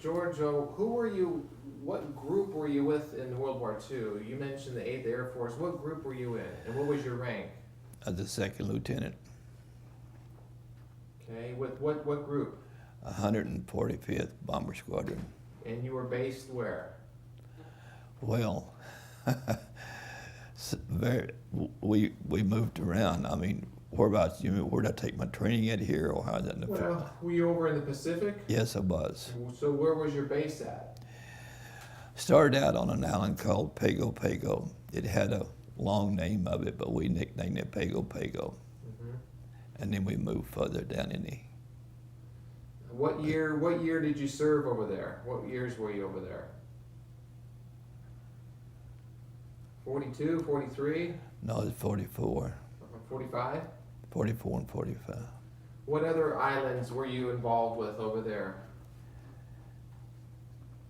George, who were you, what group were you with in World War II? You mentioned the 8th Air Force. What group were you in, and what was your rank? As a second lieutenant. Okay, with what group? 145th Bomber Squadron. And you were based where? Well, we moved around. I mean, whereabouts? Where did I take my training at here, or how did that? Well, were you over in the Pacific? Yes, I was. So where was your base at? Started out on an island called Pago Pago. It had a long name of it, but we nicknamed it Pago Pago. And then we moved further down in the. What year did you serve over there? What years were you over there? 42, 43? No, it's 44. 45? 44 and 45. What other islands were you involved with over there?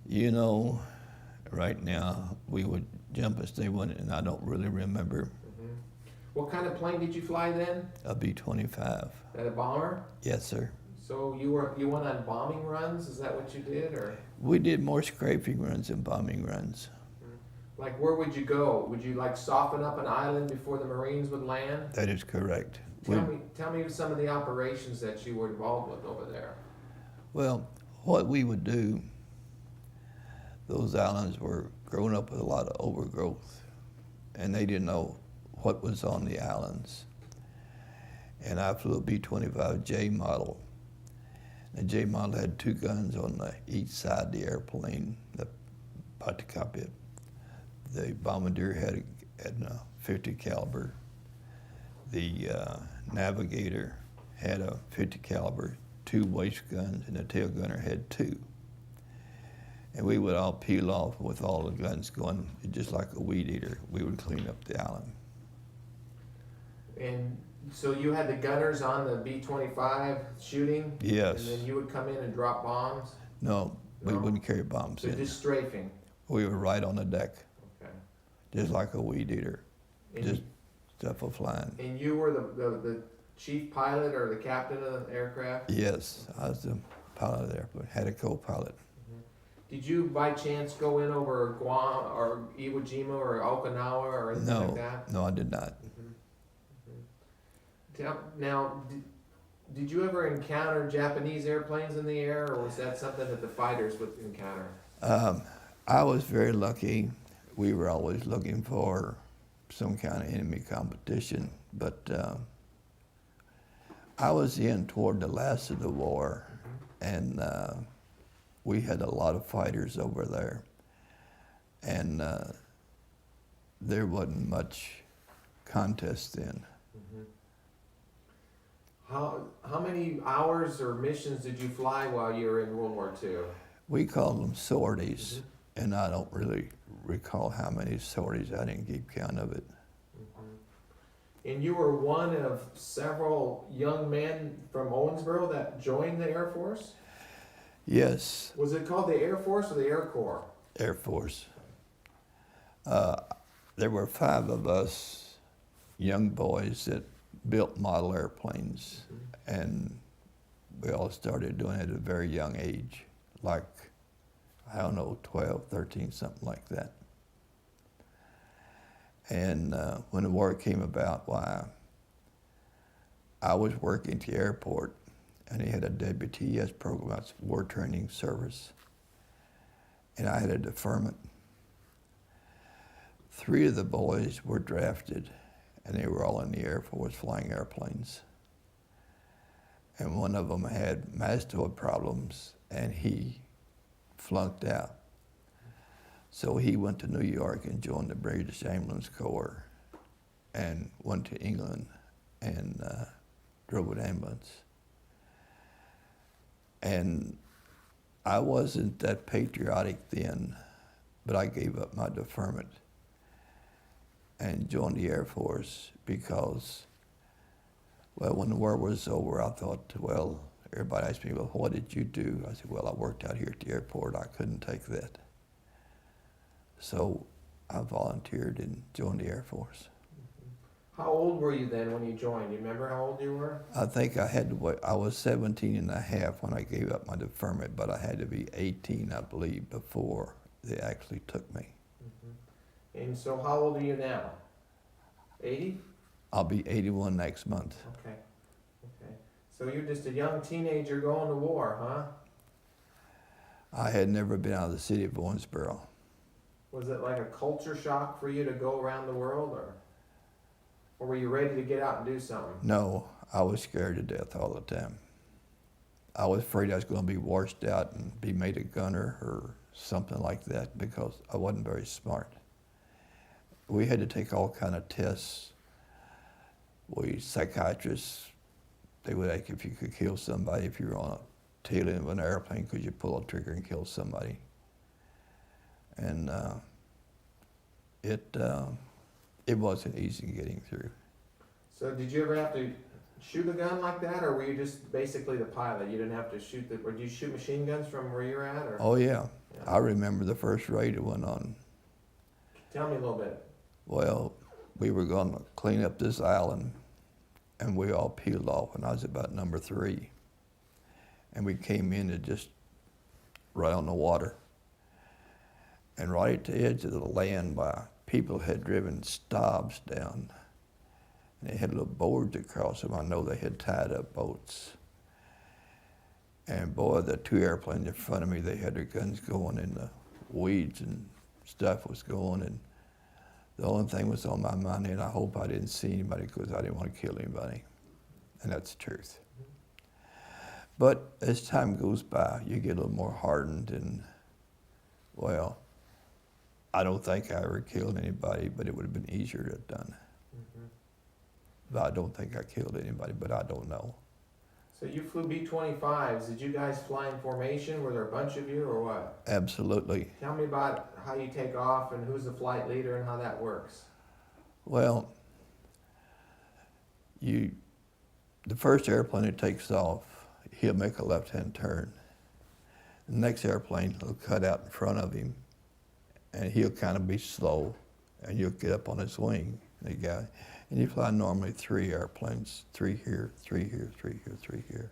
You know, right now we would jump a stay one, and I don't really remember. What kind of plane did you fly then? A B-25. That a bomber? Yes, sir. So you went on bombing runs? Is that what you did, or? We did more scraping runs than bombing runs. Like, where would you go? Would you like soften up an island before the Marines would land? That is correct. Tell me some of the operations that you were involved with over there. Well, what we would do, those islands were grown up with a lot of overgrowth, and they didn't know what was on the islands. And I flew a B-25 J model. The J model had 2 guns on each side of the airplane, about the cockpit. The bombardier had a 50 caliber. The navigator had a 50 caliber, 2 waist guns, and the tail gunner had 2. And we would all peel off with all the guns going, just like a weed eater. We would clean up the island. And so you had the gunners on the B-25 shooting? Yes. And then you would come in and drop bombs? No, we wouldn't carry bombs So in. just strafing? We were right on the deck, Okay. just like a weed eater, And just stuff was flying. And you were the chief pilot or the captain of the aircraft? Yes, I was the pilot of the airplane, had a co-pilot. Did you by chance go in over Guam or Iwo Jima or Okinawa or anything like that? No, I did not. Now, did you ever encounter Japanese airplanes in the air, or was that something that the fighters would encounter? I was very lucky. We were always looking for some kind of enemy competition, but I was in toward the last of the war, and we had a lot of fighters over there, and there wasn't much contest then. How many hours or missions did you fly while you were in World War II? We called them sorties, and I don't really recall how many sorties. I didn't keep count of it. And you were one of several young men from Owensboro that joined the Air Force? Yes. Was it called the Air Force or the Air Corps? Air Force. There were 5 of us young boys that built model airplanes, and we all started doing it at a very young age, like, I don't know, 12, 13, something like that. And when the war came about, why, I was working at the airport, and he had a WWII program, that's War Training Service, and I had a deferment. 3 of the boys were drafted, and they were all in the Air Force flying airplanes. And one of them had mastoid problems, and he flunked out. So he went to New York and joined the British Ambulance Corps and went to England and drove an ambulance. And I wasn't that patriotic then, but I gave up my deferment and joined the Air Force because, well, when the war was over, I thought, well, everybody asked me, well, what did you do? I said, well, I worked out here at the airport. I couldn't take that. So I volunteered and joined the Air Force. How old were you then when you joined? You remember how old you were? I think I had to wait. I was 17 and a half when I gave up my deferment, but I had to be 18, I believe, before they actually took me. Mm-hmm. And so how old are you now? 80? I'll be 81 next month. Okay. Okay. So you're just a young teenager going to war, huh? I had never been out of the city of Owensboro. Was it like a culture shock for you to go around the world, or were you ready to get out and do something? No, I was scared to death all the time. I was afraid I was going to be washed out and be made a gunner or something like that because I wasn't very smart. We had to take all kind of tests. Psychiatrists, they would ask if you could kill somebody if you were on a tail end of an airplane, could you pull a trigger and kill somebody? And it wasn't easy getting through. So did you ever have to shoot a gun like that, or were you just basically the pilot? You didn't have to shoot or did you shoot machine guns from where you're at? Or? Oh yeah. I remember the first raid that went on. Tell me a little bit. Well, we were going to clean up this island, and we all peeled off, and I was about number 3. And we came in to just right on the water. And right at the edge of the land, people had driven stobs down. And they had little boards across them. I know they had tied up boats. And boy, the 2 airplanes in front of me, they had their guns going, and the weeds and stuff was going. And the only thing was on my mind, and I hope I didn't see anybody because I didn't want to kill anybody. And that's the truth. But as time goes by, you get a little more hardened, and, well, I don't think I ever killed anybody, but it would have been easier to have done. Mm-hmm. But I don't think I killed anybody, but I don't know. So you flew B-25s. Did you guys fly in formation? Were there a bunch of you, or what? Absolutely. Tell me about how you take off and who's the flight leader and how that works. Well, the first airplane that takes off, he'll make a left-hand turn. The next airplane will cut out in front of him, and he'll kind of be slow, and you'll get up on his wing, the guy. And you fly normally 3 airplanes, 3 here, 3 here, 3 here, 3 here.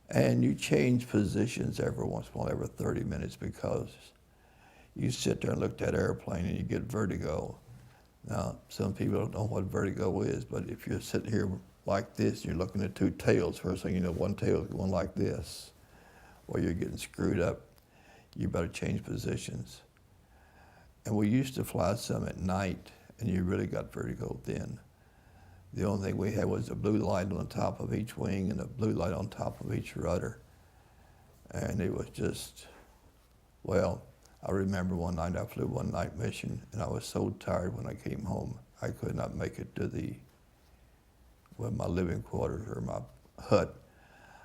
And you change positions every once in a while, every 30 minutes, because you sit there and look at that airplane and you get vertigo. Now, some people don't know what vertigo is, but if you're sitting here like this, you're looking at 2 tails, first thing you know, one tail is going like this, or you're getting screwed up. You better change positions. And we used to fly some at night, and you really got vertigo then. The only thing we had was a blue light on the top of each wing and a blue light on top of each rudder. And it was just, well, I remember one night I flew one night mission, and I was so tired when I came home, I could not make it to my living quarters or my hut.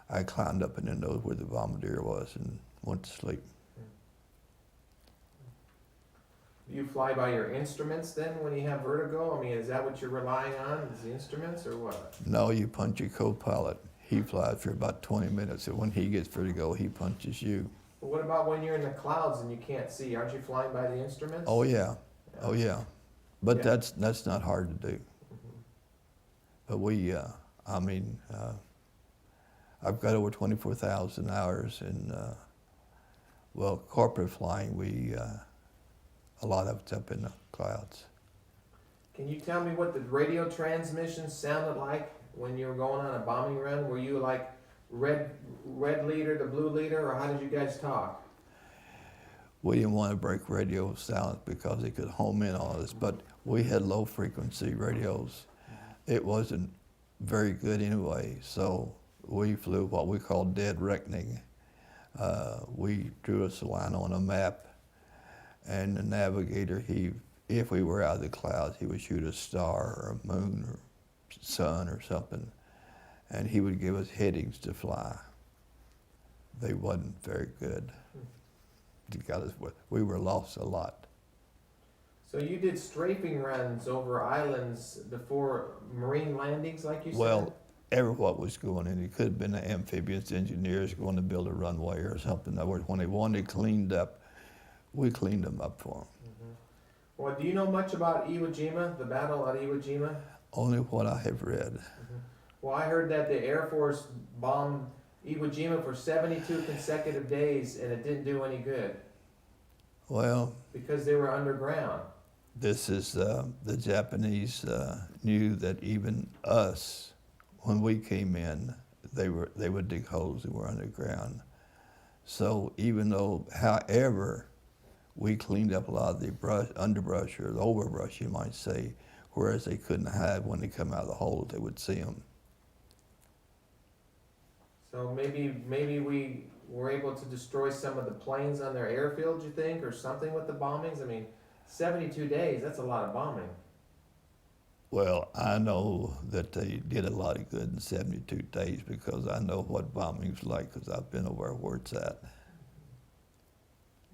I climbed up in the nose where the bombardier was and went to sleep. Do you fly by your instruments then when you have vertigo? I mean, is that what you're relying on, is the instruments, or what? No, you punch your co-pilot. He flies for about 20 minutes, and when he gets vertigo, he punches you. But what about when you're in the clouds and you can't see? Aren't you flying by the instruments? Oh yeah, oh yeah. But Yeah. that's not hard to do. Mm-hmm. But I've got over 24,000 hours in, corporate flying. A lot of it's up in the clouds. Can you tell me what the radio transmissions sounded like when you were going on a bombing run? Were you like red leader to blue leader, or how did you guys talk? We didn't want to break radio silence because it could home in on us, but we had low frequency radios. It wasn't very good anyway, so we flew what we call dead reckoning. We drew us a line on a map, and the navigator, if we were out of the clouds, he would shoot a star or a moon or sun or something, and he would give us headings to fly. They wasn't very good. We were lost a lot. So you did strafing runs over islands before marine landings, like you said? Well, what was going in. It could have been the amphibious engineers going to build a runway or something. In other words, when they wanted it cleaned up, we cleaned them up for them. Well, do you know much about Iwo Jima, the battle at Iwo Jima? Only what I have read. Well, I heard that the Air Force bombed Iwo Jima for 72 consecutive days and it didn't do any good Well, because they were underground. this is the Japanese knew that even us, when we came in, they would dig holes that were underground. So even though, however, we cleaned up a lot of the underbrush or the overbrush, you might say, whereas they couldn't hide when they come out of the hole, they would see them. So maybe we were able to destroy some of the planes on their airfield, you think, or something with the bombings? I mean, 72 days, that's a lot of bombing. Well, I know that they did a lot of good in 72 days because I know what bombing's like because I've been over where it's at.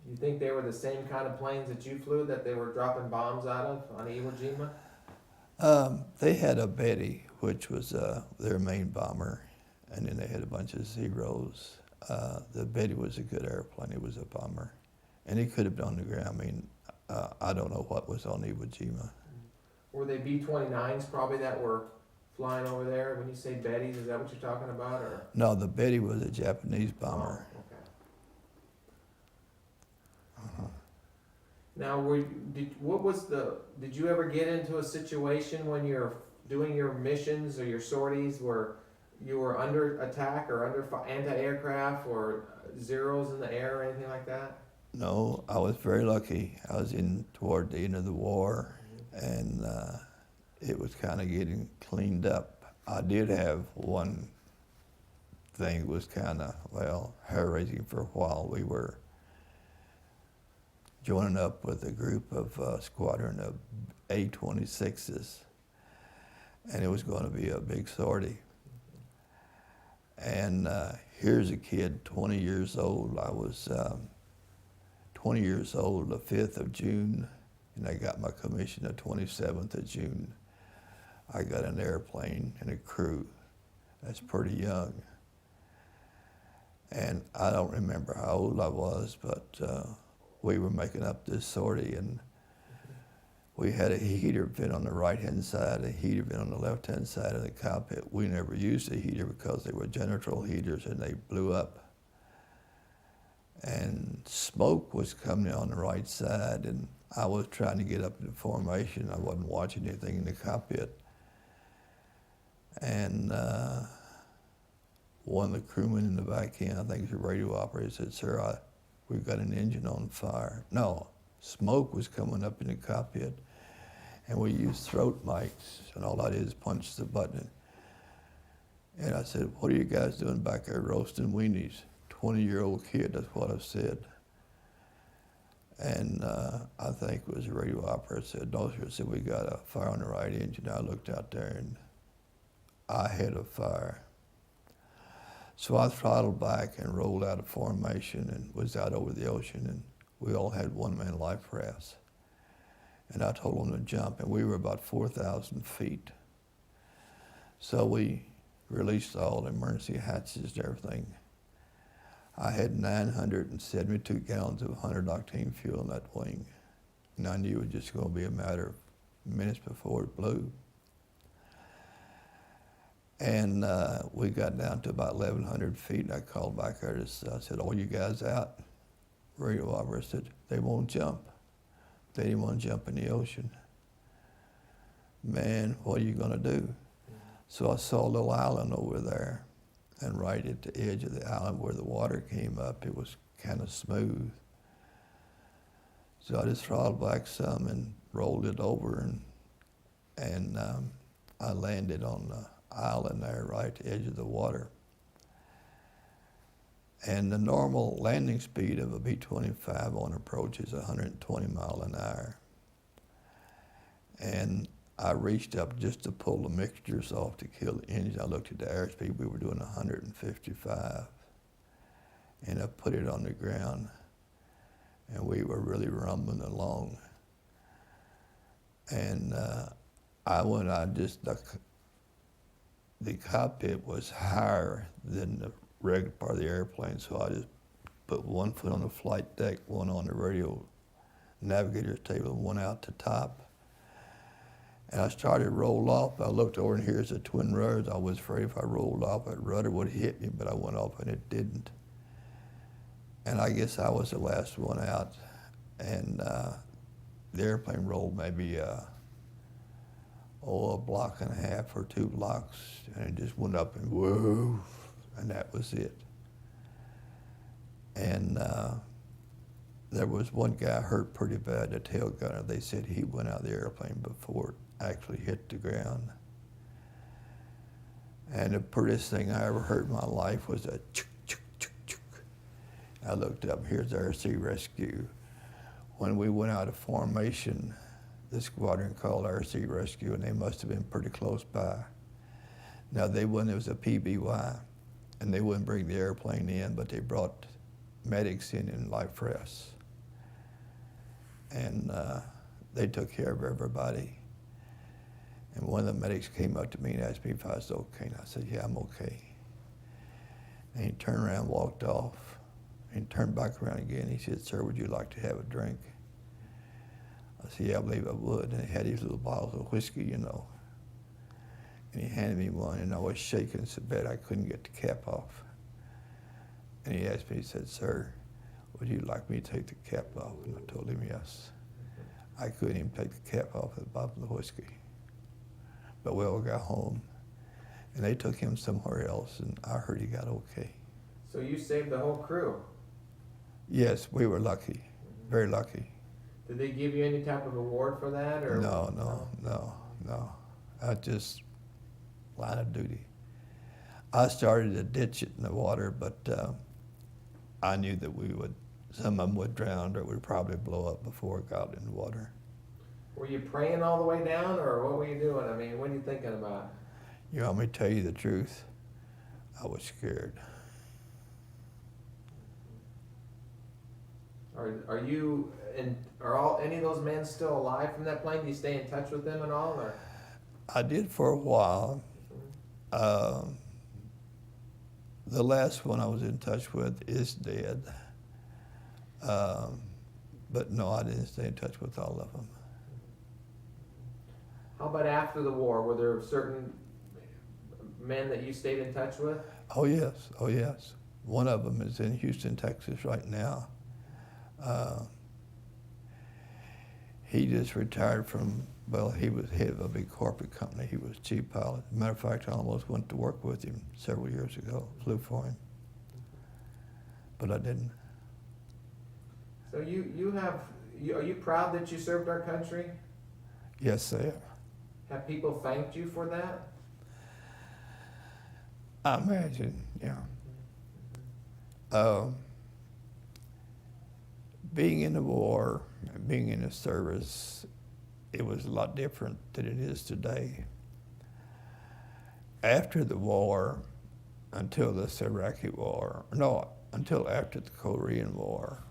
You think they were the same kind of planes that you flew that they were dropping bombs out of on Iwo Jima? They had a Betty, which was their main bomber, and then they had a bunch of Zeros. The Betty was a good airplane. It was a bomber. And it could have been on the ground. I mean, I don't know what was on Iwo Jima. Were they B-29s probably that were flying over there? When you say Bettys, is that what you're talking about? Or? No, the Betty was a Japanese bomber. Oh, okay. Now, did you ever get into a situation when you're doing your missions or your sorties where you were under attack or under anti-aircraft or Zeros in the air or anything like that? No, I was very lucky. I was in toward the end of the war, and it was kind of getting cleaned up. I did have one thing that was kind of, well, hair-raising for a while. We were joining up with a group of squadron of A-26s, and it was going to be a big sortie. And here's a kid, 20 years old. I was 20 years old the 5th of June, and I got my commission the 27th of June. I got an airplane and a crew. That's pretty young. And I don't remember how old I was, but we were making up this sortie, and we had a heater vent on the right-hand side, a heater vent on the left-hand side of the cockpit. We never used a heater because they were general heaters and they blew up. And smoke was coming on the right side, and I was trying to get up in formation. I wasn't watching anything in the cockpit. And one of the crewmen in the back end, I think the radio operator, said, "Sir, we've got an engine on fire." No, smoke was coming up in the cockpit, and we used throat mics, and all I did is punch the button. And I said, "What are you guys doing back there roasting weenies?" 20-year-old kid, that's what I said. And I think it was the radio operator said, "No, sir," said, "We got a fire on the right engine." I looked out there and I had a fire. So I throttled back and rolled out of formation and was out over the ocean, and we all had one-man life rafts. And I told them to jump, and we were about 4,000 feet. So we released all the emergency hatches and everything. I had 972 gallons of 100 octane fuel in that wing. And I knew it was just going to be a matter of minutes before it blew. And we got down to about 1,100 feet, and I called back there. I said, "All you guys out?" Radio operator said, "They won't jump." They didn't want to jump in the ocean. Man, what are you going to do? So I saw a little island over there, and right at the edge of the island where the water came up, it was kind of smooth. So I just throttled back some and rolled it over, and I landed on the island there right at the edge of the water. And the normal landing speed of a B-25 on approach is 120 miles an hour. And I reached up just to pull the mixtures off to kill the engine. I looked at the airspeed, we were doing 155. And I put it on the ground, and we were really rumbling along. And the cockpit was higher than the regular part of the airplane, so I just put one foot on the flight deck, one on the radio navigator's table and went out the top. And I started to roll off. I looked over and here's the twin rudders. I was afraid if I rolled off, that rudder would hit me, but I went off and it didn't. And I guess I was the last one out. And the airplane rolled maybe a block and a half or 2 blocks, and it just went up and whoa, and that was it. And there was one guy hurt pretty bad, the tail gunner. They said he went out of the airplane before it actually hit the ground. And the prettiest thing I ever heard in my life was a chuk, chuk, chuk, chuk. I looked up, here's RC Rescue. When we went out of formation, the squadron called RC Rescue, and they must have been pretty close by. Now, it was a PBY, and they wouldn't bring the airplane in, but they brought medics in life vests. And they took care of everybody. And one of the medics came up to me and asked me if I was okay, and I said, yeah, I'm okay. And he turned around and walked off. And he turned back around again. He said, sir, would you like to have a drink? I said, yeah, I believe I would. And he had these little bottles of whiskey, you know. And he handed me one, and I was shaking so bad I couldn't get the cap off. And he asked me, he said, sir, would you like me to take the cap off? And I told him yes. I couldn't even take the cap off of the bottle of whiskey. But we all got home, and they took him somewhere else, and I heard he got okay. So you saved the whole crew? Yes, we were lucky, very lucky. Did they give you any type of award for that? Or No. I just line of duty. I started to ditch it in the water, but I knew that some of them would drown or would probably blow up before it got in the water. Were you praying all the way down, or what were you doing? I mean, what are you thinking about? You want me to tell you the truth? I was scared. Are any of those men still alive from that plane? Do you stay in touch with them at all, or? I did for a while. The last one I was in touch with is dead. But no, I didn't stay in touch with all of them. How about after the war? Were there certain men that you stayed in touch with? Oh yes. One of them is in Houston, Texas right now. He just retired from, he was head of a big corporate company. He was chief pilot. As a matter of fact, I almost went to work with him several years ago, flew for him. But I didn't. So are you proud that you served our country? Yes, they are. Have people thanked you for that? I imagine, yeah. Being in the war, being in the service, it was a lot different than it is today. After the war, until this Iraqi war, until after the Korean War,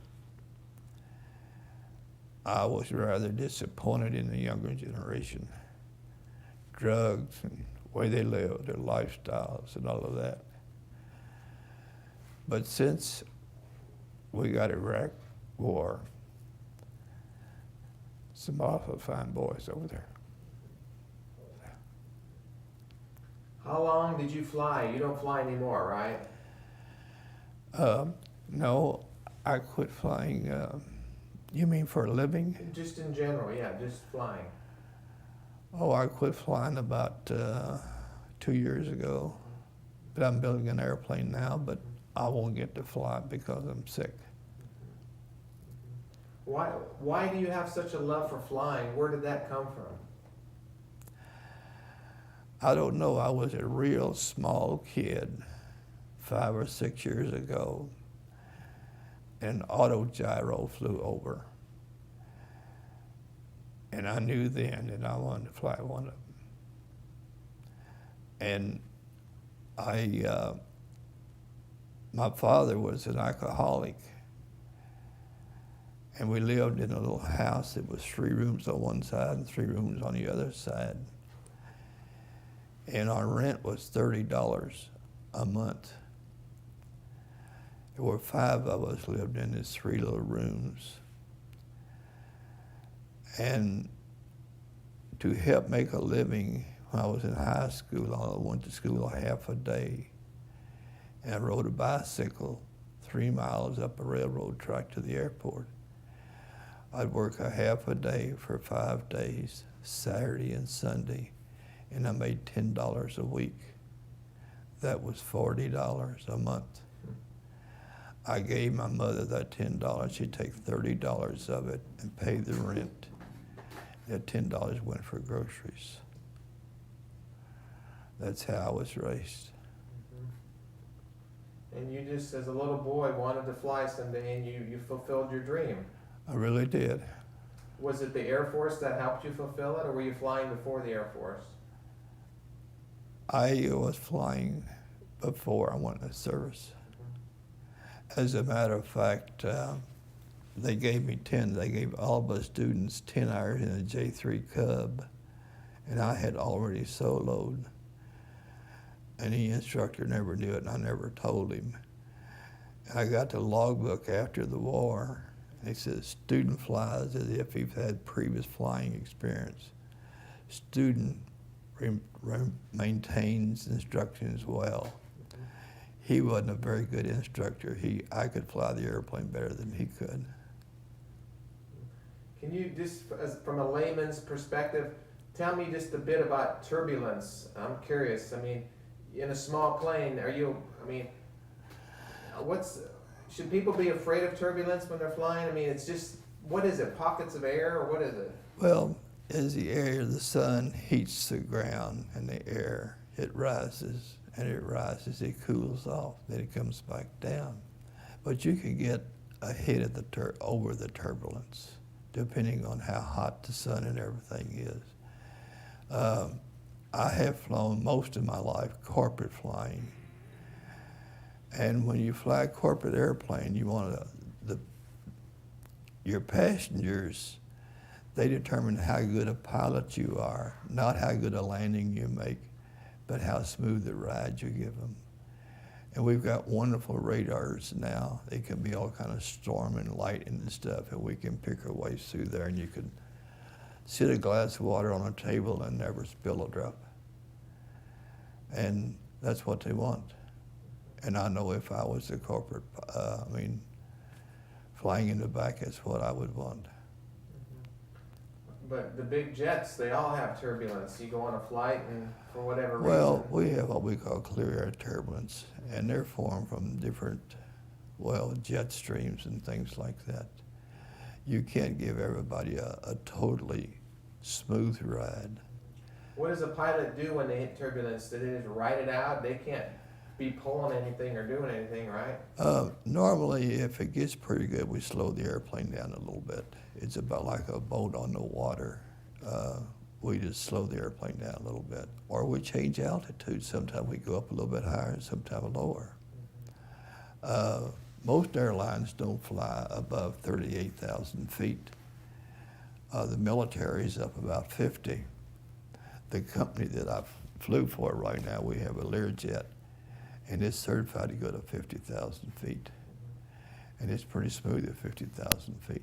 I was rather disappointed in the younger generation. Drugs and the way they lived, their lifestyles and all of that. But since we got Iraq War, some awful fine boys over there. How long did you fly? You don't fly anymore, right? No, I quit flying. You mean for a living? Just in general, yeah, just flying. Oh, I quit flying about 2 years ago. But I'm building an airplane now, but I won't get to fly because I'm sick. Why do you have such a love for flying? Where did that come from? I don't know. I was a real small kid 5 or 6 years ago. An auto gyro flew over. And I knew then that I wanted to fly one of them. And my father was an alcoholic. And we lived in a little house that was 3 rooms on one side and 3 rooms on the other side. And our rent was $30 a month. There were 5 of us lived in these 3 little rooms. And to help make a living, when I was in high school, I went to school a half a day. And I rode a bicycle 3 miles up a railroad track to the airport. I'd work a half a day for 5 days, Saturday and Sunday, and I made $10 a week. That was $40 a month. I gave my mother that $10. She'd take $30 of it and pay the rent. That $10 went for groceries. That's how I was raised. And you just, as a little boy, wanted to fly someday, and you fulfilled your dream. I really did. Was it the Air Force that helped you fulfill it, or were you flying before the Air Force? I was flying before I went into service. As a matter of fact, they gave all of us students 10 hours in a J3 Cub, and I had already soloed. And the instructor never knew it, and I never told him. And I got the logbook after the war, and he says, student flies as if he's had previous flying experience. Student maintains instructions well. He wasn't a very good instructor. I could fly the airplane better than he could. Can you just, from a layman's perspective, tell me just a bit about turbulence? I'm curious. I mean, in a small plane, should people be afraid of turbulence when they're flying? I mean, it's just, what is it, pockets of air, or what is it? Well, as the sun heats the ground and the air, it rises, and it rises, it cools off, then it comes back down. But you can get ahead of over the turbulence, depending on how hot the sun and everything is. I have flown most of my life corporate flying. And when you fly a corporate airplane, you want your passengers, they determine how good a pilot you are, not how good a landing you make, but how smooth the ride you give them. And we've got wonderful radars now. They can be all kind of storm and lightning and stuff, and we can pick our way through there, and you can sit a glass of water on a table and never spill a drop. And that's what they want. And I know if I was a corporate, flying in the back is what I would want. But the big jets, they all have turbulence. You go on a flight and for whatever reason. Well, we have what we call clear air turbulence, and they're formed from different, jet streams and things like that. You can't give everybody a totally smooth ride. What does a pilot do when they hit turbulence? Do they just ride it out? They can't be pulling anything or doing anything, right? Normally, if it gets pretty good, we slow the airplane down a little bit. It's about like a boat on the water. We just slow the airplane down a little bit. Or we change altitude. Sometimes we go up a little bit higher and sometimes lower. Most airlines don't fly above 38,000 feet. The military's up about 50. The company that I flew for right now, we have a Learjet, and it's certified to go to 50,000 feet. And it's pretty smooth at 50,000 feet.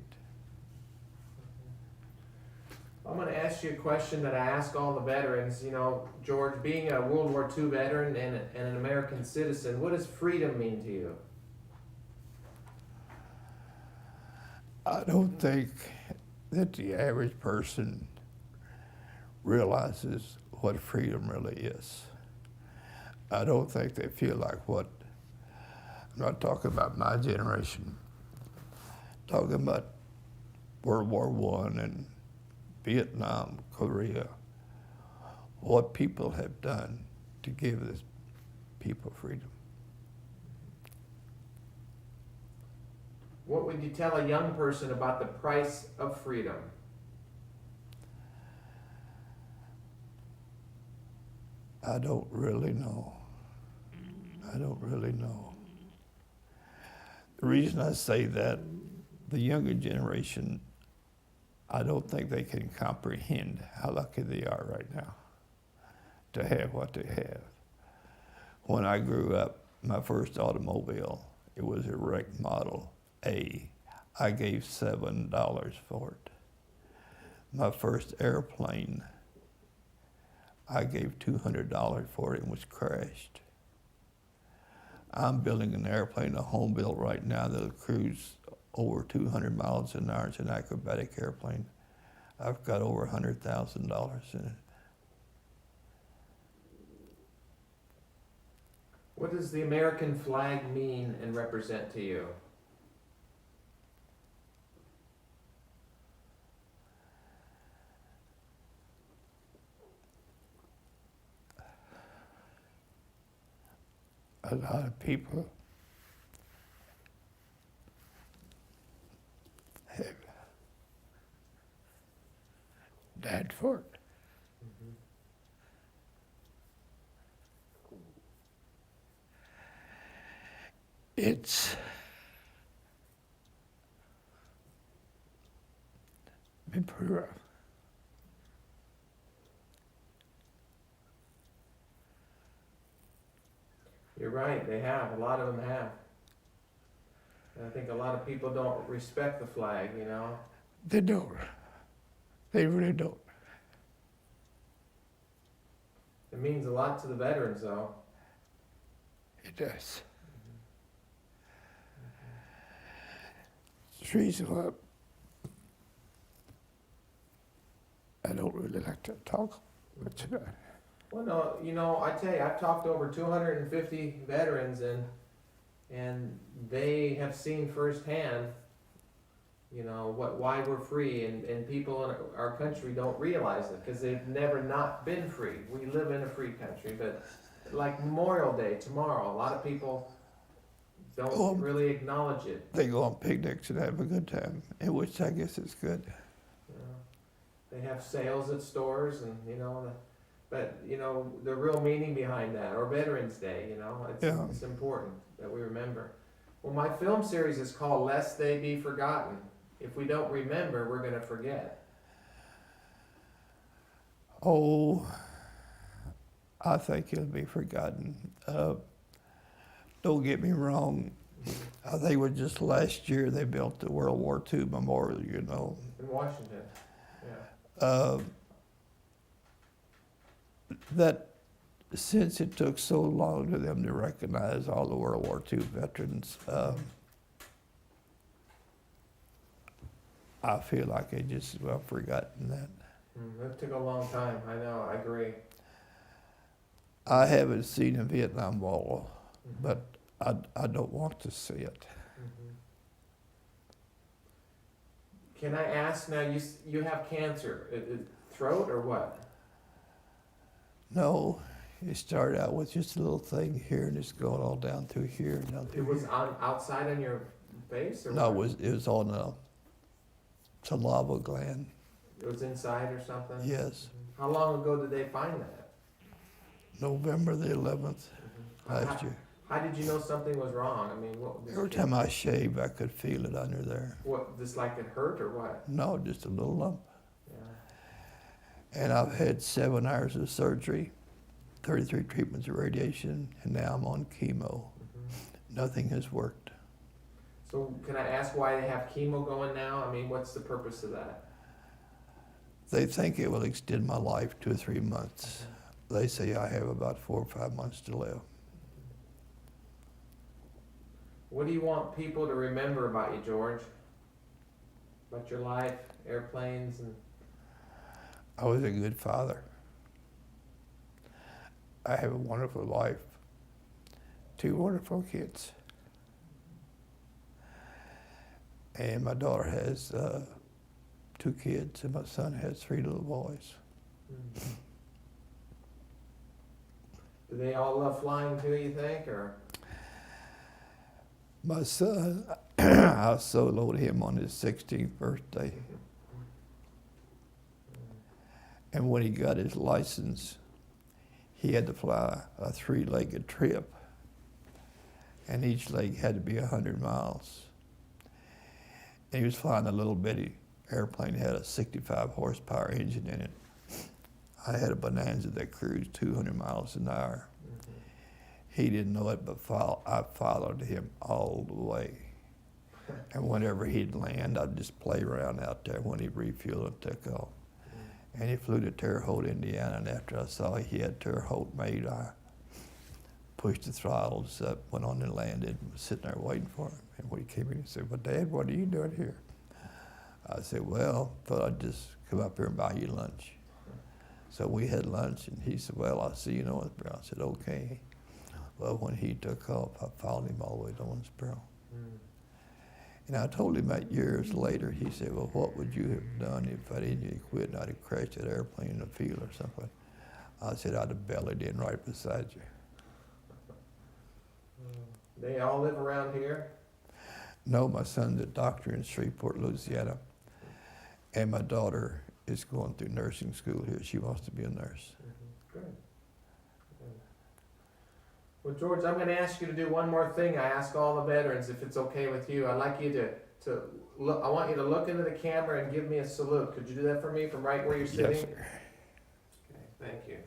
I'm going to ask you a question that I ask all the veterans. You know, George, being a World War II veteran and an American citizen, what does freedom mean to you? I don't think that the average person realizes what freedom really is. I don't think they feel like I'm not talking about my generation, I'm talking about World War I and Vietnam, Korea, what people have done to give this people freedom. What would you tell a young person about the price of freedom? I don't really know. I don't really know. The reason I say that, the younger generation, I don't think they can comprehend how lucky they are right now to have what they have. When I grew up, my first automobile, it was a wrecked Model A. I gave $7 for it. My first airplane, I gave $200 for it and was crashed. I'm building an airplane, a home built right now that'll cruise over 200 miles an hour. It's an acrobatic airplane. I've got over $100,000 in it. What does the American flag mean and represent to you? A lot of people have died for it. It's been pretty rough. You're right, they have. A lot of them have. And I think a lot of people don't respect the flag, you know? They don't. They really don't. It means a lot to the veterans, though. It does. It's the reason why I don't really like to talk much about it. Well, no, you know, I tell you, I've talked to over 250 veterans, and they have seen firsthand, you know, why we're free, and people in our country don't realize it because they've never not been free. We live in a free country, but like Memorial Day tomorrow, a lot of people don't really acknowledge it. They go on picnics and have a good time, which I guess is good. You know, they have sales at stores, and you know, but you know the real meaning behind that, or Veterans Day. You know, it's important that we remember. Well, my film series is called Lest They Be Forgotten. If we don't remember, we're going to forget. Oh, I think it'll be forgotten. Don't get me wrong. I think it was just last year they built the World War II memorial, you know. In Washington, yeah. That since it took so long for them to recognize all the World War II veterans, I feel like they just well forgotten that. It took a long time. I know. I agree. I haven't seen a Vietnam Wall, but I don't want to see it. Can I ask now? You have cancer, throat or what? No, it started out with just a little thing here, and it's going all down through here and down through It was here. outside on your face, or No, what? it was on a saliva gland. It was inside or something. Yes, How long ago did they find that? November the 11th last year. How did you know something was wrong? I mean, what? Every time I shave, I could feel it under there. What? Just like it hurt or what? No, just a little lump. Yeah. And I've had 7 hours of surgery, 33 treatments of radiation, and now I'm on chemo. Nothing has worked. So can I ask why they have chemo going now? I mean, what's the purpose of that? They think it will extend my life 2 or 3 months. They say I have about 4 or 5 months to live. What do you want people to remember about you, George? About your life, airplanes, and I was a good father. I have a wonderful wife, 2 wonderful kids. And my daughter has 2 kids, and my son has 3 little boys. do they all love flying too, you think, or? My son, I soloed him on his 16th birthday. And when he got his license, he had to fly a 3-legged trip. And each leg had to be 100 miles. And he was flying a little bitty airplane, had a 65 horsepower engine in it. I had a Bonanza that cruised 200 miles an hour. He didn't know it, but I followed him all the way. And whenever he'd land, I'd just play around out there when he refueled and took off. And he flew to Terre Haute, Indiana, and after I saw he had Terre Haute made, I pushed the throttles up, went on and landed, and was sitting there waiting for him. And when he came in, he said, "Well, Dad, what are you doing here?" I said, "Well, thought I'd just come up here and buy you lunch." So we had lunch, and he said, "Well, I'll see you in Owensboro." I said, "Okay." Well, when he took off, I followed him all the way to Owensboro. Mm. And I told him that years later. He said, "Well, what would you have done if I didn't quit and I'd have crashed that airplane in the field or something?" I said, "I'd have bellied in right beside you." They all live around here? No, my son's a doctor in Shreveport, Louisiana, and my daughter is going through nursing school here. She wants to be a nurse. Good. Good. Well, George, I'm going to ask you to do one more thing. I ask all the veterans if it's okay with you. I'd like you to look. I want you to look into the camera and give me a salute. Could you do that for me from right where you're sitting? Yes, sir. Okay, thank you.